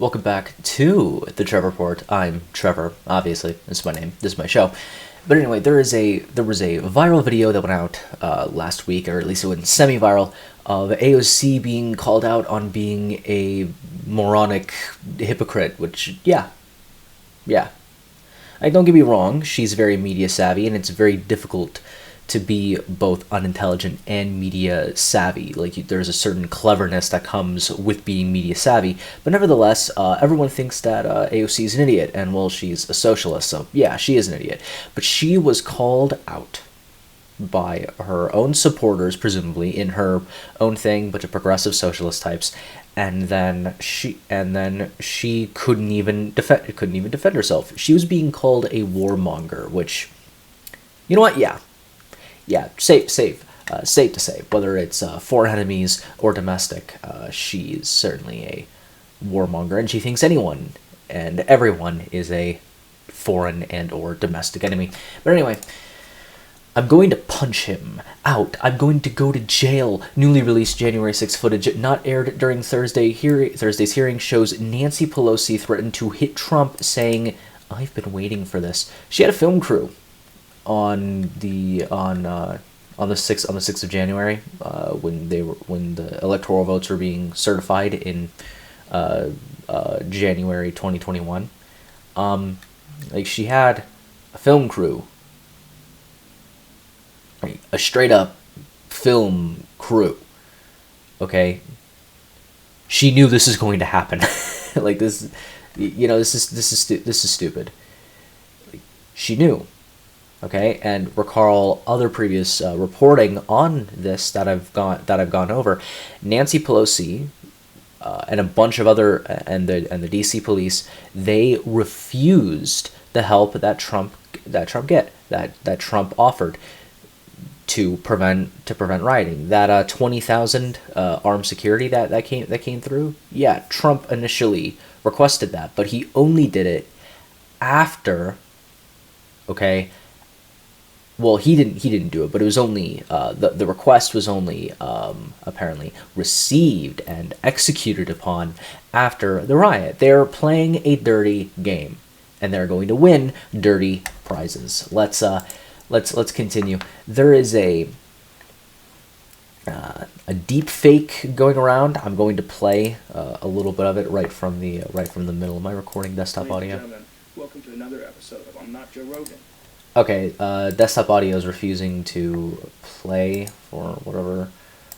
Welcome back to the Trevor Report. I'm Trevor, obviously. This is my name. This is my show. But anyway, there was a viral video that went out last week, or at least it went semi-viral, of AOC being called out on being a moronic hypocrite, which, yeah. Don't get me wrong, she's very media savvy, and it's very difficult to be both unintelligent and media savvy. There's a certain cleverness that comes with being media savvy, but nevertheless, everyone thinks that AOC is an idiot, and well, she's a socialist, so yeah, she is an idiot. But she was called out by her own supporters, presumably, in her own thing, bunch of progressive socialist types, and then she couldn't even defend herself. She was being called a warmonger, which, you know what, safe to say, whether it's foreign enemies or domestic, she's certainly a warmonger, and she thinks anyone and everyone is a foreign and or domestic enemy. But anyway, I'm going to punch him out. I'm going to go to jail. Newly released January 6th footage, not aired during Thursday's hearing, shows Nancy Pelosi threatened to hit Trump, saying, "I've been waiting for this." She had a film crew on the 6th of January, when the electoral votes were being certified in January 2021. She had a film crew, a straight up film crew. Okay, she knew this is going to happen. This is stupid. She knew. Okay, and recall other previous reporting on this that I've gone over. Nancy Pelosi and a bunch of other and the DC police, they refused the help that Trump offered to prevent rioting. That 20,000 armed security that came through. Yeah, Trump initially requested that, but he only did it after. Okay. Well, he didn't do it, but it was only the request was only apparently received and executed upon after the riot. They're playing a dirty game, and they're going to win dirty prizes. Let's continue. There is a deep fake going around. I'm going to play a little bit of it right from the middle of my recording desktop audio. Ladies and gentlemen, welcome to another episode of I'm Not Joe Rogan. Okay, desktop audio is refusing to play for whatever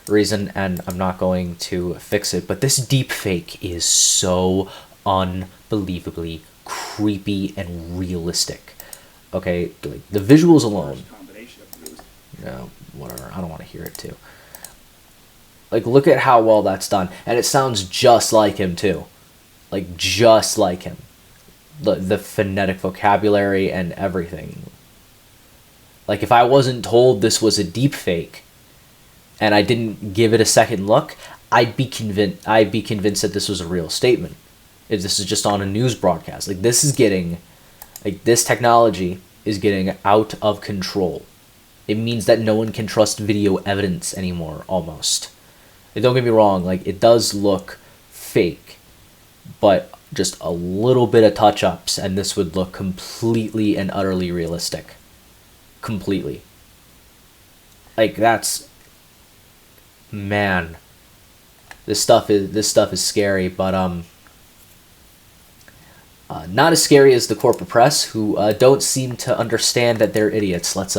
reason, and I'm not going to fix it, but this deep fake is so unbelievably creepy and realistic. Okay, the visuals alone. No, whatever, I don't want to hear it too. Look at how well that's done, and it sounds just like him too. Just like him. The phonetic vocabulary and everything. If I wasn't told this was a deep fake and I didn't give it a second look, I'd be convinced that this was a real statement. If this is just on a news broadcast. This technology is getting out of control. It means that no one can trust video evidence anymore, almost. Don't get me wrong, it does look fake, but just a little bit of touch-ups and this would look completely and utterly realistic. Completely. Man, this stuff is scary, but not as scary as the corporate press, who don't seem to understand that they're idiots. Let's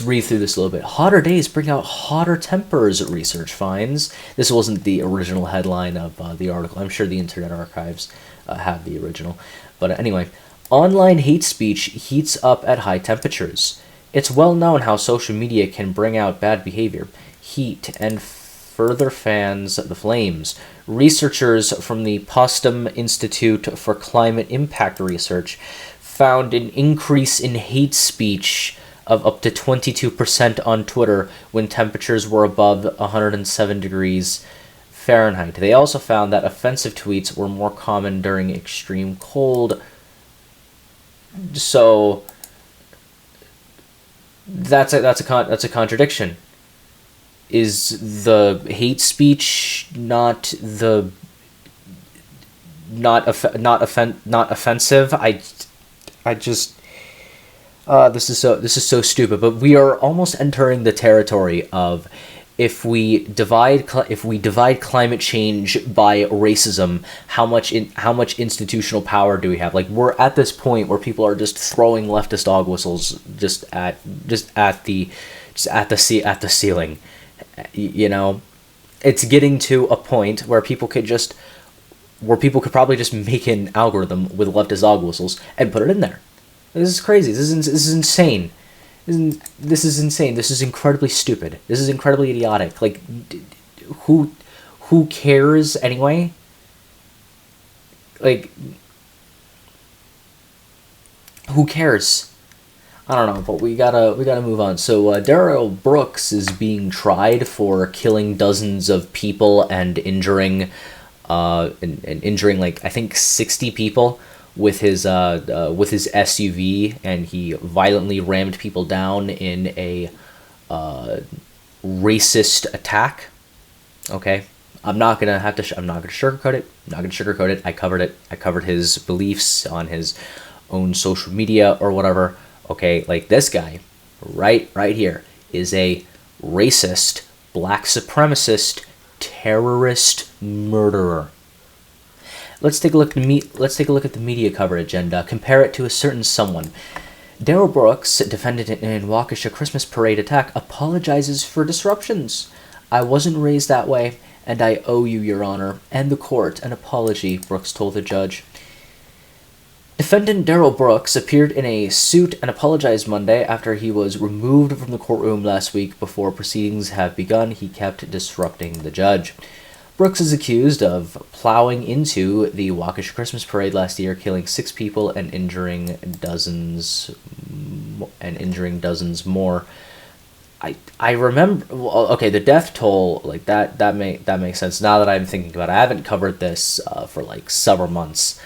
read through this a little bit. Hotter days bring out hotter tempers, research finds. This wasn't the original headline of the article. I'm sure the Internet Archives have the original. But anyway, online hate speech heats up at high temperatures. It's well known how social media can bring out bad behavior, heat, and further fans the flames. Researchers from the Potsdam Institute for Climate Impact Research found an increase in hate speech of up to 22% on Twitter when temperatures were above 107 degrees Fahrenheit. They also found that offensive tweets were more common during extreme cold. So that's a contradiction. Is the hate speech not the not offensive. I just this is so stupid. But we are almost entering the territory of if we divide climate change by racism, how much institutional power do we have? Like, we're at this point where people are just throwing leftist dog whistles at the ceiling. You know, it's getting to a point where people could probably just make an algorithm with leftist dog whistles and put it in there. This is crazy. This is insane. This is insane. This is incredibly stupid. This is incredibly idiotic. Like, who cares anyway? Like, who cares? I don't know, but we gotta move on. So Darrell Brooks is being tried for killing dozens of people and injuring like I think 60 people with his SUV, and he violently rammed people down in a racist attack. Okay, I'm not gonna sugarcoat it. I'm not gonna sugarcoat it. I covered it. I covered his beliefs on his own social media or whatever. Okay, like, this guy right here is a racist, black supremacist, terrorist murderer. Let's take a look at the media coverage and compare it to a certain someone. Darrell Brooks, defendant in Waukesha Christmas parade attack, apologizes for disruptions. I wasn't raised that way, and I owe you, Your Honor, and the court an apology, Brooks told the judge. Defendant Darrell Brooks appeared in a suit and apologized Monday after he was removed from the courtroom last week. Before proceedings have begun, he kept disrupting the judge. Brooks is accused of plowing into the Waukesha Christmas parade last year, killing 6 people and injuring dozens more. I remember. Well, okay, the death toll, like, that makes sense now that I'm thinking about it. I haven't covered this for like several months,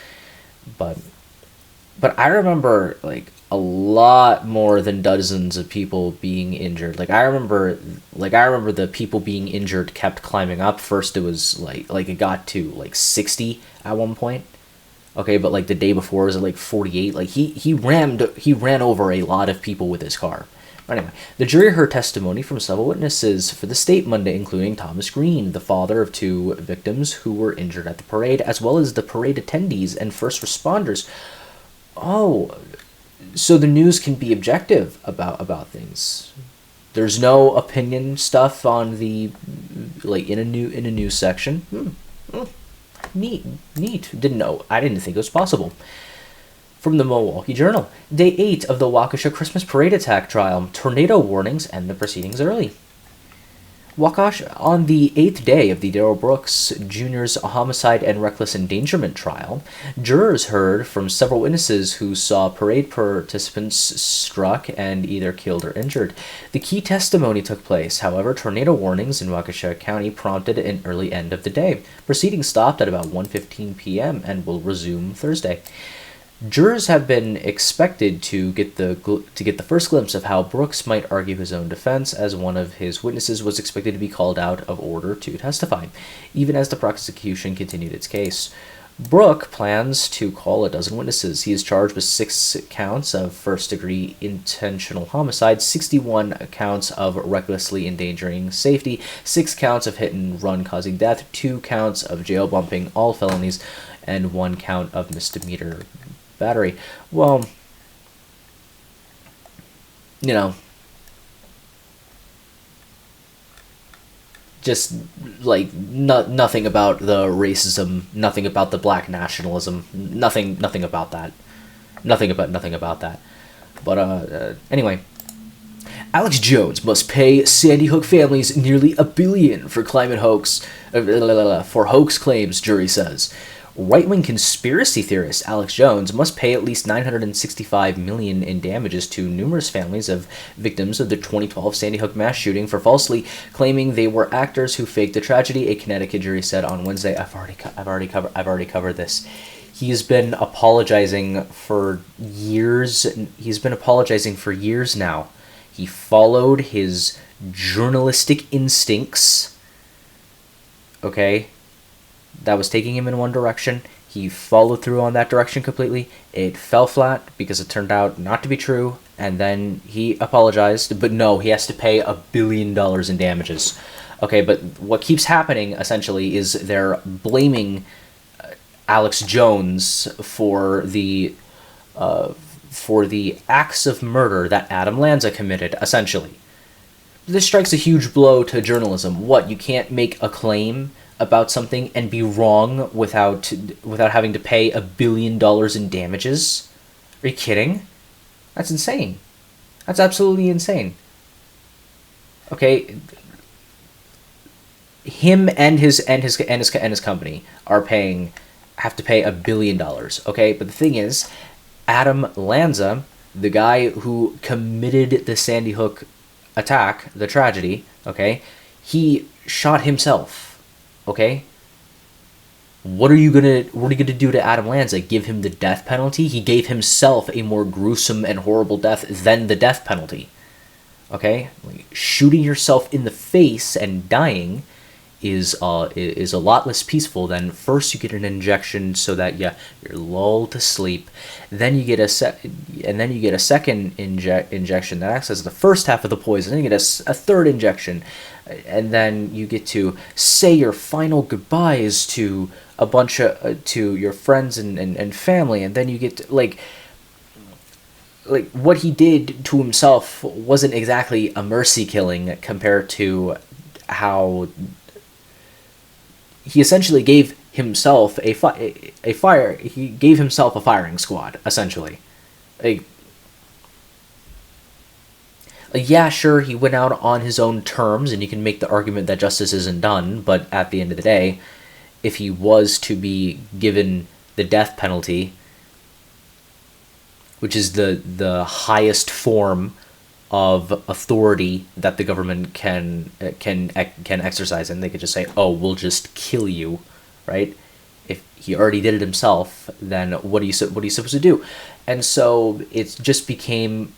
but I remember, like, a lot more than dozens of people being injured. Like I remember the people being injured kept climbing up. First it was like it got to like 60 at one point. Okay, but like the day before it was at like 48. Like he ran over a lot of people with his car. But anyway, the jury heard testimony from several witnesses for the state Monday, including Thomas Green, the father of 2 victims who were injured at the parade, as well as the parade attendees and first responders. Oh, so the news can be objective about things. There's no opinion stuff on the, like, in a news section. Neat. I didn't think it was possible. From the Milwaukee Journal, Day 8 of the Waukesha Christmas parade attack trial. Tornado warnings end the proceedings early. Waukesha, on the 8th day of the Darrell Brooks Jr.'s homicide and reckless endangerment trial, jurors heard from several witnesses who saw parade participants struck and either killed or injured. The key testimony took place. However, tornado warnings in Waukesha County prompted an early end of the day. Proceedings stopped at about 1:15 p.m. and will resume Thursday. Jurors have been expected to get the first glimpse of how Brooks might argue his own defense, as one of his witnesses was expected to be called out of order to testify, even as the prosecution continued its case. Brooks plans to call a dozen witnesses. He is charged with 6 counts of first-degree intentional homicide, 61 counts of recklessly endangering safety, 6 counts of hit-and-run causing death, 2 counts of jail bumping, all felonies, and 1 count of misdemeanor battery. Well, you know, just like nothing about the racism, nothing about the black nationalism, nothing about that, nothing about that. But anyway, Alex Jones must pay Sandy Hook families nearly $1 billion for climate hoax claims, jury says. Right-wing conspiracy theorist Alex Jones must pay at least $965 million in damages to numerous families of victims of the 2012 Sandy Hook mass shooting for falsely claiming they were actors who faked the tragedy. A Connecticut jury said on Wednesday. I've already covered this. He's been apologizing for years. He's been apologizing for years now. He followed his journalistic instincts. Okay. That was taking him in one direction. He followed through on that direction completely. It fell flat because it turned out not to be true, and then he apologized, but no, he has to pay $1 billion in damages. Okay, but what keeps happening, essentially, is they're blaming Alex Jones for the acts of murder that Adam Lanza committed, essentially. This strikes a huge blow to journalism. What, you can't make a claim about something and be wrong without having to pay $1 billion in damages? Are you kidding? That's insane. That's absolutely insane. Okay, him and his company have to pay $1 billion. Okay, but the thing is, Adam Lanza, the guy who committed the Sandy Hook attack, the tragedy, okay, he shot himself. Okay, what are you gonna do to Adam Lanza? Give him the death penalty? He gave himself a more gruesome and horrible death than the death penalty. Okay, like, shooting yourself in the face and dying is a lot less peaceful than first you get an injection so that you're lulled to sleep, then you get a second injection that acts as the first half of the poison, then you get a third injection, and then you get to say your final goodbyes to a bunch of to your friends and family, and then you get to, like what he did to himself wasn't exactly a mercy killing compared to how he essentially gave himself he gave himself a firing squad, essentially. Yeah, sure, he went out on his own terms, and you can make the argument that justice isn't done, but at the end of the day, if he was to be given the death penalty, which is the highest form of authority that the government can exercise, and they could just say, "Oh, we'll just kill you," right? If he already did it himself, then what are you supposed to do? And so it's just become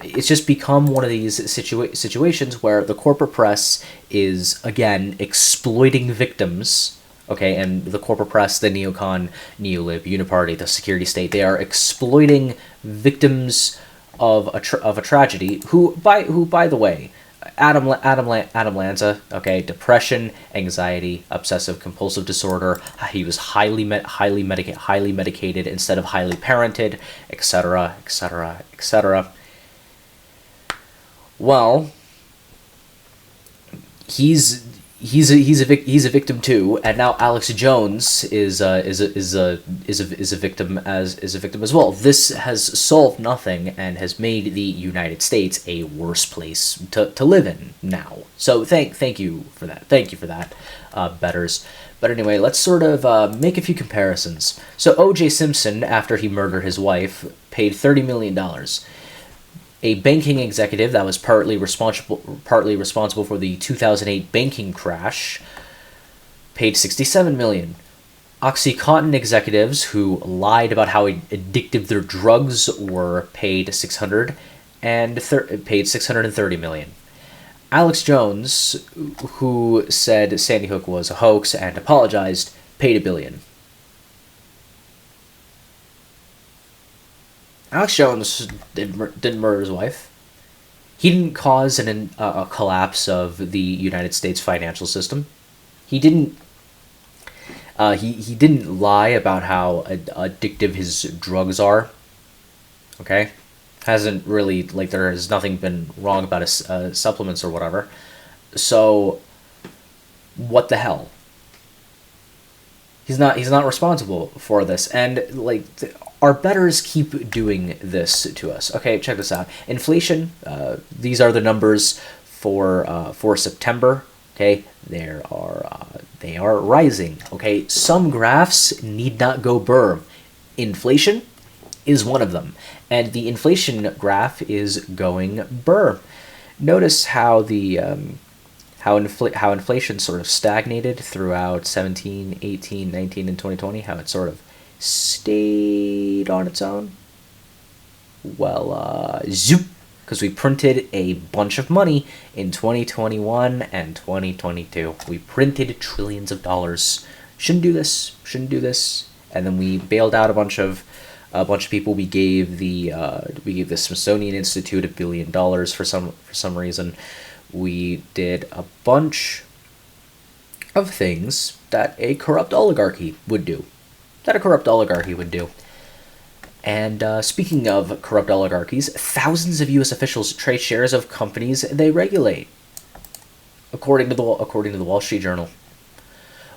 one of these situations where the corporate press is again exploiting victims. Okay, and the corporate press, the neocon, neolib, uniparty, the security state, they are exploiting victims of a tragedy. Who by the way, Adam Lanza, okay, depression, anxiety, obsessive compulsive disorder. He was highly medicated instead of highly parented, etc., etc., etc. Well, he's a victim too, and now Alex Jones is a victim as well. This has solved nothing and has made the United States a worse place to live in now. So thank you for that. Thank you for that, betters. But anyway, let's sort of make a few comparisons. So O.J. Simpson, after he murdered his wife, paid $30 million. A banking executive that was partly responsible for the 2008 banking crash paid $67 million. OxyContin executives who lied about how addictive their drugs were paid $630 million. Alex Jones, who said Sandy Hook was a hoax and apologized, paid $1 billion. Alex Jones didn't murder his wife. He didn't cause a collapse of the United States financial system. He didn't. He didn't lie about how addictive his drugs are. Okay, hasn't really, like, there has nothing been wrong about his supplements or whatever. So, what the hell? He's not responsible for this, and like. Our betters keep doing this to us. Okay, check this out. Inflation. These are the numbers for September. Okay, they are rising. Okay, some graphs need not go burr. Inflation is one of them, and the inflation graph is going burr. Notice how the how inflation sort of stagnated throughout 17, 18, 19, and 2020. How it sort of stayed on its own. Well, zoop, because we printed a bunch of money in 2021 and 2022. We printed trillions of dollars. Shouldn't do this. and then we bailed out a bunch of people. We gave the Smithsonian Institute $1 billion for some reason. We did a bunch of things that a corrupt oligarchy would do. And speaking of corrupt oligarchies, thousands of U.S. officials trade shares of companies they regulate, according to the Wall Street Journal.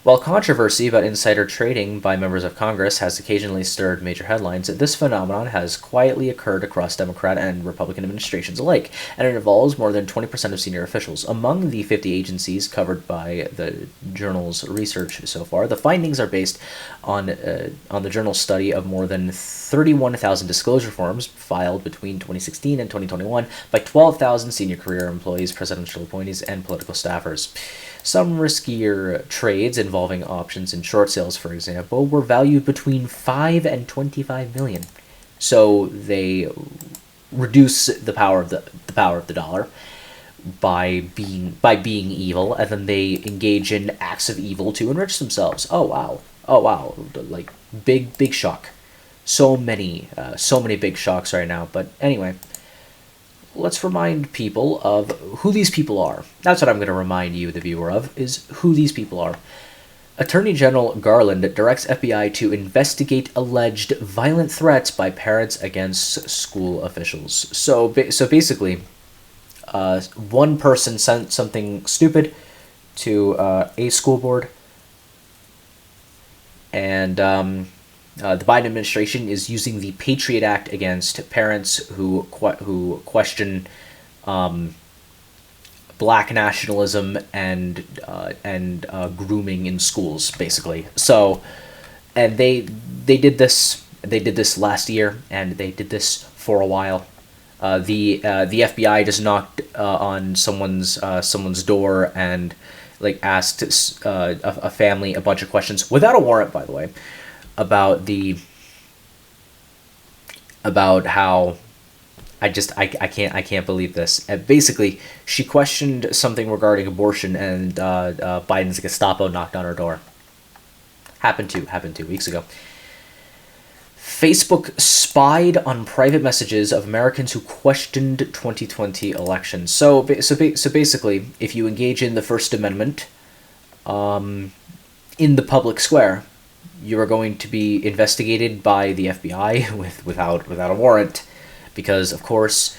While controversy about insider trading by members of Congress has occasionally stirred major headlines, this phenomenon has quietly occurred across Democrat and Republican administrations alike, and it involves more than 20% of senior officials. Among the 50 agencies covered by the journal's research so far, the findings are based on the journal's study of more than 31,000 disclosure forms filed between 2016 and 2021 by 12,000 senior career employees, presidential appointees, and political staffers. Some riskier trades involving options and short sales, for example, were valued between 5 and 25 million. So they reduce the power of the dollar by being evil, and then they engage in acts of evil to enrich themselves. Oh wow, like big shock. So many big shocks right now. But anyway, let's remind people of who these people are. That's what I'm going to remind you, the viewer, of, is who these people are. Attorney General Garland directs FBI to investigate alleged violent threats by parents against school officials. So basically, one person sent something stupid to a school board, and the Biden administration is using the Patriot Act against parents who question black nationalism and grooming in schools, basically. So, and they did this last year, and they did this for a while. The FBI just knocked on someone's door and asked a family a bunch of questions without a warrant, by the way, about how I can't believe this. Basically, she questioned something regarding abortion, and Biden's Gestapo knocked on her door. Happened 2 weeks ago. Facebook spied on private messages of Americans who questioned 2020 elections. So basically, if you engage in the First Amendment, in the public square, you are going to be investigated by the FBI without a warrant, because of course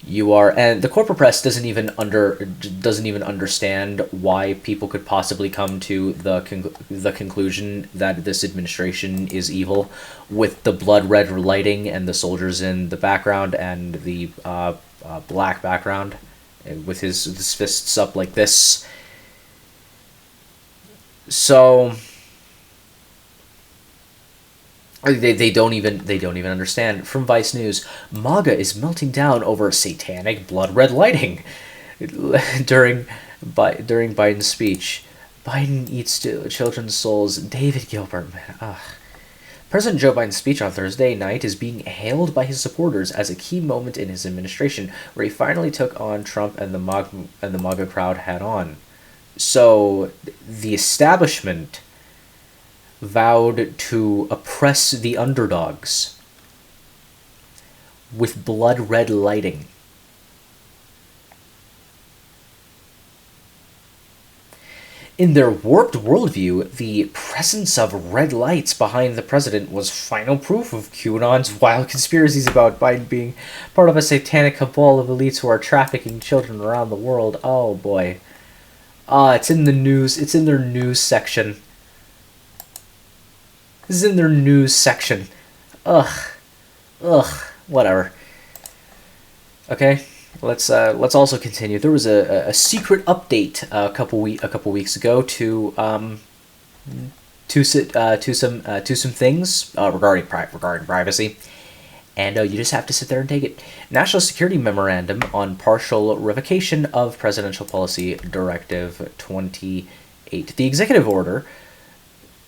you are. And the corporate press doesn't even understand why people could possibly come to the conclusion that this administration is evil, with the blood red lighting and the soldiers in the background and the black background, with his fists up like this. So They don't even understand. From Vice News, MAGA is melting down over satanic blood red lighting during Biden's speech. Biden eats children's souls. David Gilbert, man. Ugh. President Joe Biden's speech on Thursday night is being hailed by his supporters as a key moment in his administration, where he finally took on Trump and the MAGA crowd head on. So the establishment vowed to oppress the underdogs with blood red lighting. In their warped worldview, the presence of red lights behind the president was final proof of QAnon's wild conspiracies about Biden being part of a satanic cabal of elites who are trafficking children around the world. Oh boy. It's in the news. It's in their news section. This is in their news section. Ugh, whatever. Okay, let's also continue. There was a secret update a couple weeks ago to some things regarding privacy, and you just have to sit there and take it. National Security Memorandum on partial revocation of Presidential Policy Directive 28. The executive order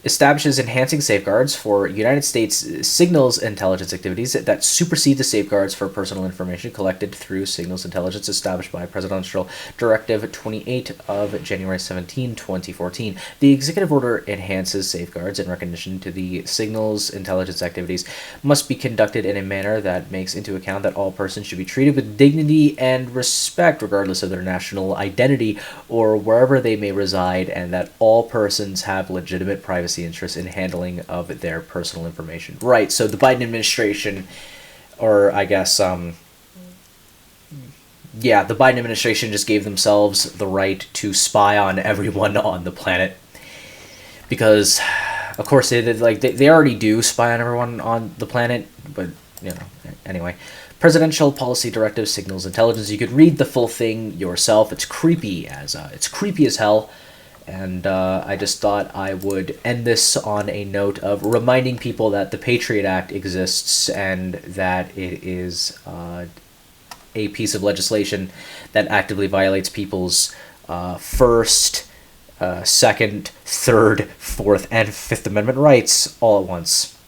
establishes enhancing safeguards for United States signals intelligence activities that supersede the safeguards for personal information collected through signals intelligence established by Presidential Directive 28 of January 17, 2014. The executive order enhances safeguards in recognition to the signals intelligence activities must be conducted in a manner that makes into account that all persons should be treated with dignity and respect regardless of their national identity or wherever they may reside, and that all persons have legitimate privacy interests in handling of their personal information. Right, so the Biden administration, or I guess, the Biden administration just gave themselves the right to spy on everyone on the planet. Because, of course, they already do spy on everyone on the planet, but, anyway. Presidential Policy Directive Signals Intelligence. You could read the full thing yourself. It's creepy as hell. And I just thought I would end this on a note of reminding people that the Patriot Act exists and that it is a piece of legislation that actively violates people's First, Second, Third, Fourth, and Fifth Amendment rights all at once.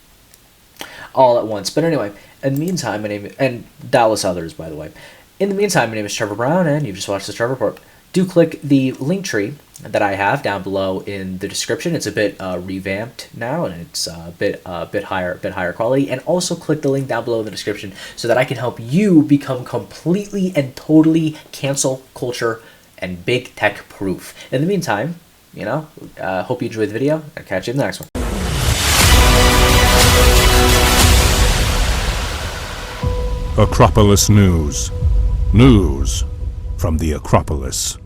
But anyway, in the meantime, and doubtless others, by the way. In the meantime, my name is Trevor Brown, and you've just watched the Trevor Report. Do click the link tree that I have down below in the description. It's a bit revamped now, and it's a bit higher quality. And also click the link down below in the description so that I can help you become completely and totally cancel culture and big tech proof. In the meantime, hope you enjoyed the video. I'll catch you in the next one. Acropolis News. News from the Acropolis.